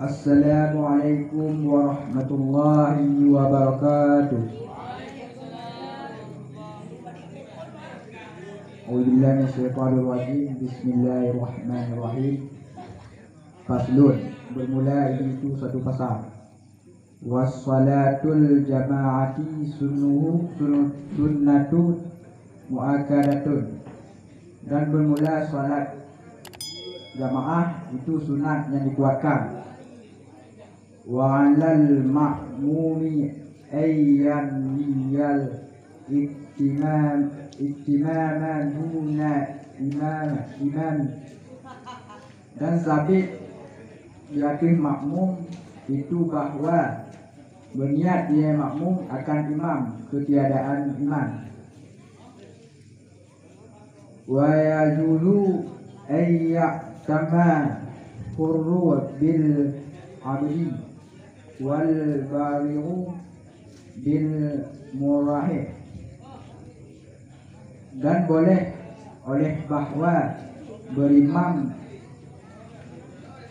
Assalamualaikum warahmatullahi wabarakatuh. A'udzubillahi minasyaitonir rajim. Bismillahirrahmanirrahim. Faslun, bermula itu satu pasal. Wassalatul jama'ati sunnatun muakkadatun. Dan bermula salat jamaah itu sunat yang dikuatkan. Wa 'alal ma'mumi ayyan liyal iktimaman duna imam. Dan sabit di atas makmum itu bahwa berniat dia makmum akan imam ketiadaan imam. Wa yajuzu ayyatama hurru bil abdi wal balighu bil murahib. Dan boleh oleh bahwa berimam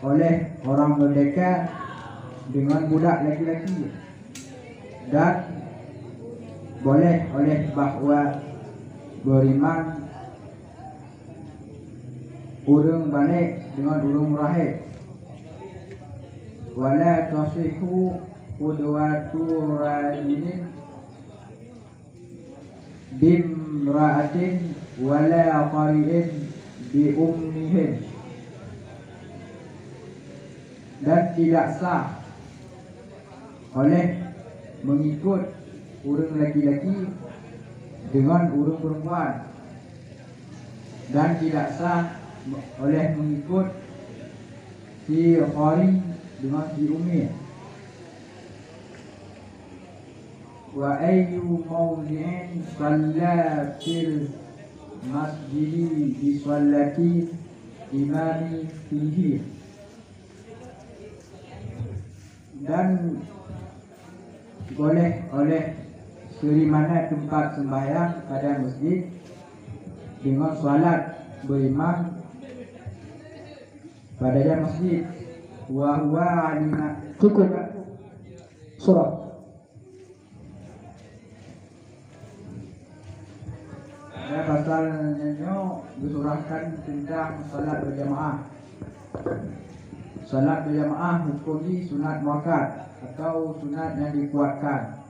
oleh orang merdeka dengan budak laki-laki, dan boleh oleh bahwa berimam urang balik dengan urang murahib. Wala tasihu qudwatu rajulin bimra'atin wala qari'in bi ummihim. Dan tidak sah oleh mengikut urang laki-laki dengan urang perempuan, dan tidak sah oleh mengikut si qari dengan si ummi. Wa ayyu mawdi'in shalla fil masjidi bi shallati imami fihi. Dan boleh oleh dari mana tempat sembahyang pada masjid dengan salat berimam pada masjid. Wa huwa alima cukup surah. Dan pasalnya disurahkan tentang salat berjamaah. Salat berjamaah hukumnya sunat muakkad atau sunat yang dikuatkan.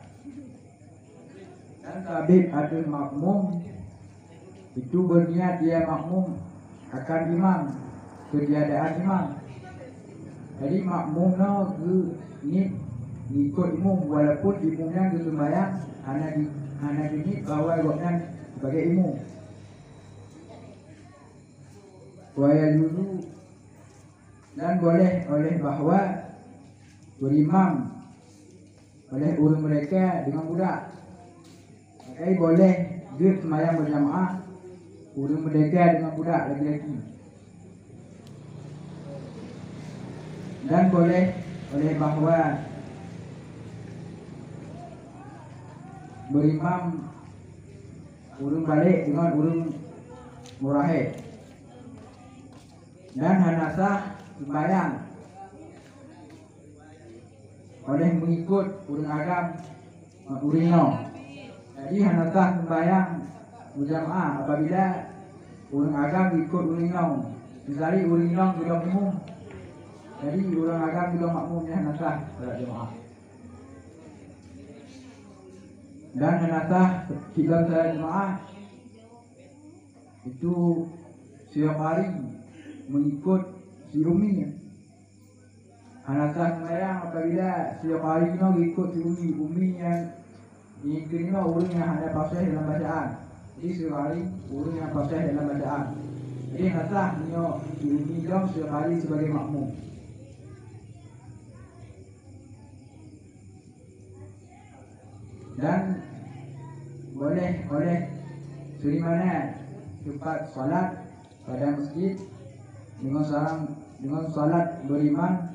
Dan sabit ada makmum itu berniat dia makmum akan imam ketiadaan imam. Jadi makmumnya ni ikut imam walaupun imamnya sembahyang hanya ini bahwa gopnya sebagai imam. Wa yajuzu, dan boleh oleh bahwa berimam oleh urang mereka dengan budak. Makanya boleh dia sembahyang berjamaah urang mereka dengan budak laki-laki. Dan boleh oleh bahwa berimam urang balik dengan urang murahib. Dan hanasah sembahyang oleh mengikut urang agam urang. Jadi hanasah sembahyang berjamaah apabila urang agam ikut urang. Misalnya urang bilang umum, jadi urang agam bilang makmumnya hanasah salat jamaah. Dan hanasah dalam salat jamaah itu setiap hari mengikut si umminya. Hanasah sembahyang apabila setiap hari ikut si ummi yang diterima urang yang ada fasih dalam bacaan. Jadi setiap hari urang yang fasih dalam bacaan. Jadi hanasah si ummi dong setiap hari sebagai makmum. Dan boleh oleh dari mana tempat salat pada masjid dengan salat berimam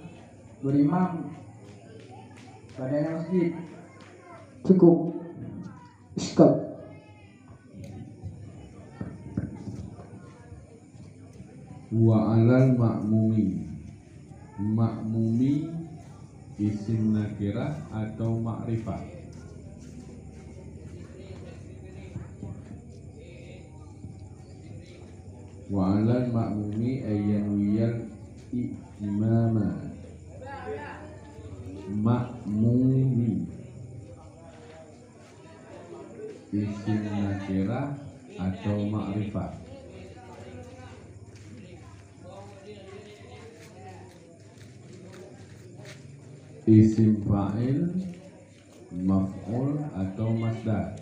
pada masjid. Cukup iskal. Wa alal makmumi isim nakirah atau makrifah. Wa 'alal ma'mumi ayyanwiyal imama. Ma'mumi isim nakirah atau makrifah. Isim fa'il, maf'ul atau masdar.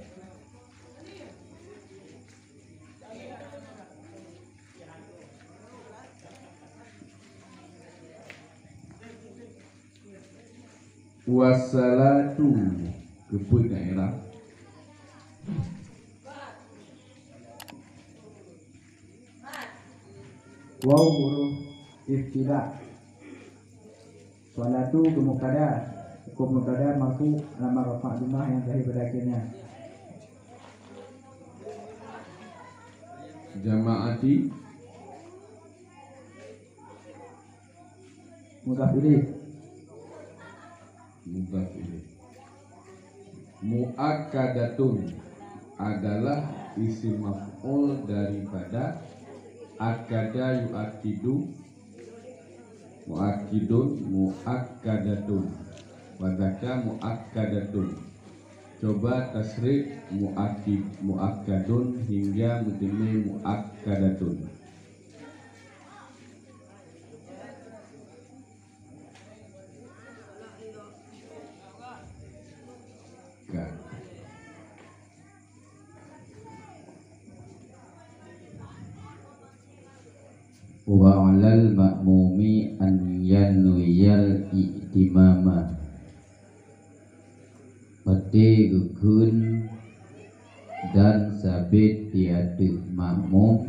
Wassalatu kebut daerah. Waw huruf ibtida. Salatu ke mubtada. Hukum mubtada marfu alamat rafa' dhammah yang terakhir pada akhirnya. Jama'ati Mudhaf ilaih. mudhaf ilaih. Muakkadatun adalah isim maf'ul daripada akada yu'akkidu. Muakkidun, muakkadatun, wadaka muakkadatun. Coba tasrif muakkid, muakkadun hingga menjadi muakkadatun. Wa 'alal ma'mumi an yanwiyal i'timama. Peti gugun dan sabit tiada makmum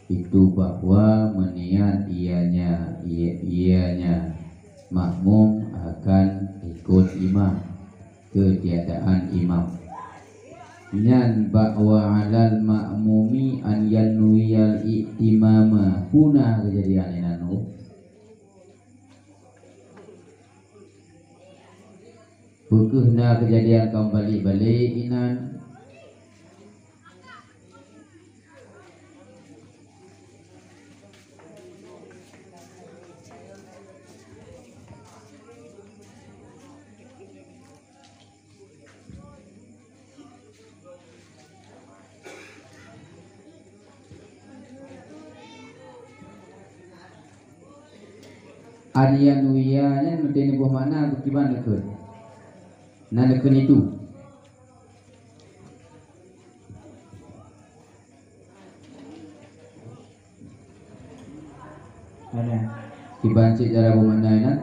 itu bahwa meniat ianya makmum akan ikut imam, ketiadaan imam. Nyan bahwa 'alal ma'mumi an yanwiyal i'timama. Punah kejadian ini anu. Bukuhna kejadian kaum balik-balik inan. Adianwiyanya mesti buah mana bagaimana ke? Nanakan itu. Ada. Dibancik cara pemandainan.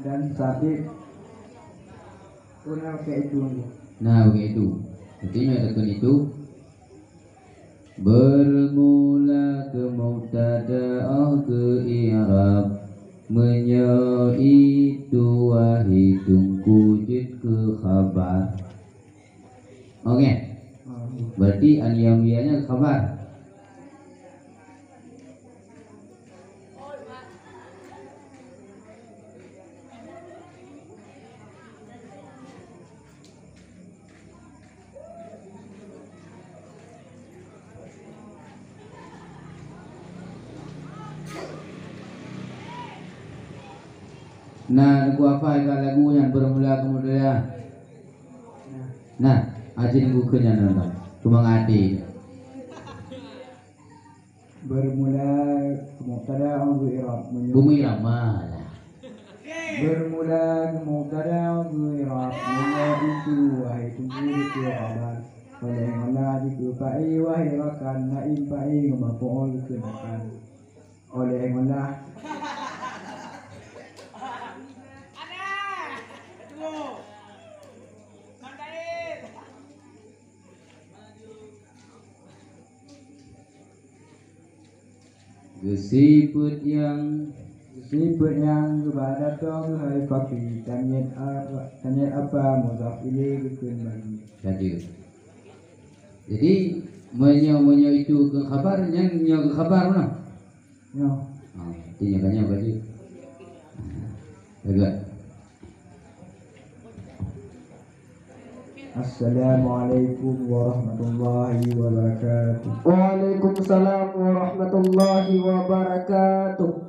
Dan sabit punah kayak itu. Nah begitu. Artinya tekan itu. Bermula ke mubtada'ah ke i'rab, menyaitu wahidung wujud ke khabar. Oke. Berarti an-yamiyahnya khabar. Nah, lagu apa itu lagu yang bermula kemudian? Nah, aji nunggu kenyang nonton. Cuma ngati. Bermula mubtada au i'rab. Bumi ramah. Bermula mubtada au i'rab. Itu wahai tunggu itu khabar. Oleh Allah itu fa'i wahai rakan naim fa'i maf'ul kenakan. Oleh Allah Gesiput yang Sifat yang kepada datang hai fakir tanya apa mudhaf ilaih bikin bagi. Jadi menyo itu ke kabar yang nyo ke kabar mana? Ya. Tinya kanya bagi. Agak. Assalamualaikum warahmatullahi wabarakatuh. Waalaikumsalam warahmatullahi wabarakatuh.